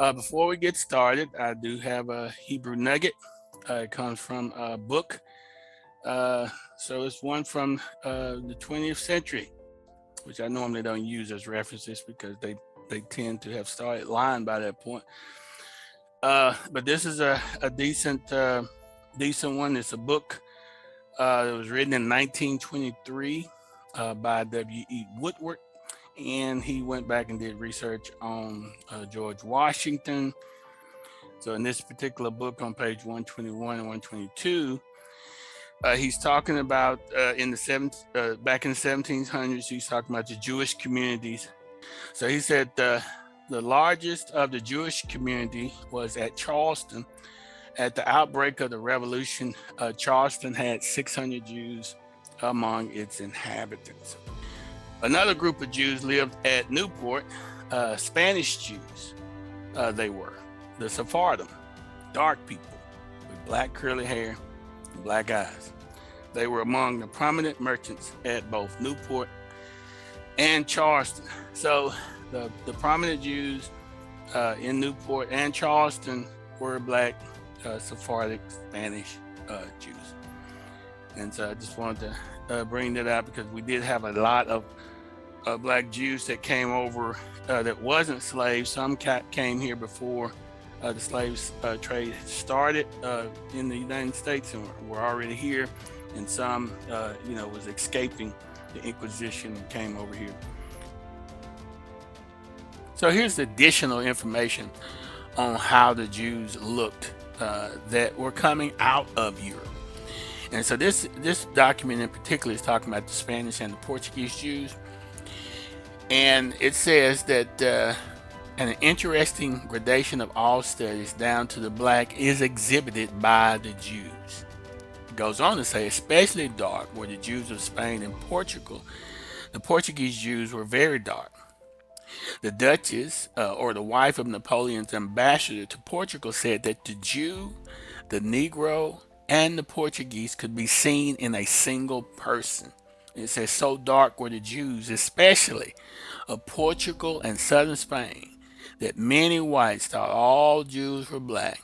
Before we get started, I do have a Hebrew Nugget. It comes from a book. Uh, so it's one from the 20th century, which I normally don't use as references because they tend to have started lying by that point. But this is a decent one. It's a book. It was written in 1923 by W.E. Woodward, and he went back and did research on George Washington. So in this particular book on page 121 and 122, he's talking about back in the 1700s, he's talking about the Jewish communities. So he said the largest of the Jewish community was at Charleston. At the outbreak of the revolution, Charleston had 600 Jews among its inhabitants. Another group of Jews lived at Newport, Spanish Jews. They were the Sephardim, dark people with black curly hair and black eyes. They were among the prominent merchants at both Newport and Charleston. So the prominent Jews in Newport and Charleston were black Sephardic Spanish Jews. And so I just wanted to bring that up because we did have a lot of black Jews that came over that wasn't slaves. Some came here before the slave trade started in the United States and were already here, and some was escaping the Inquisition and came over here. So here's the additional information on how the Jews looked that were coming out of Europe. And so this document in particular is talking about the Spanish and the Portuguese Jews. And it says that an interesting gradation of all studies down to the black is exhibited by the Jews. It goes on to say, especially dark were the Jews of Spain and Portugal. The Portuguese Jews were very dark. The Duchess, or the wife of Napoleon's ambassador to Portugal, said that the Jew, the Negro, and the Portuguese could be seen in a single person. It says, so dark were the Jews, especially of Portugal and southern Spain, that many whites thought all Jews were black.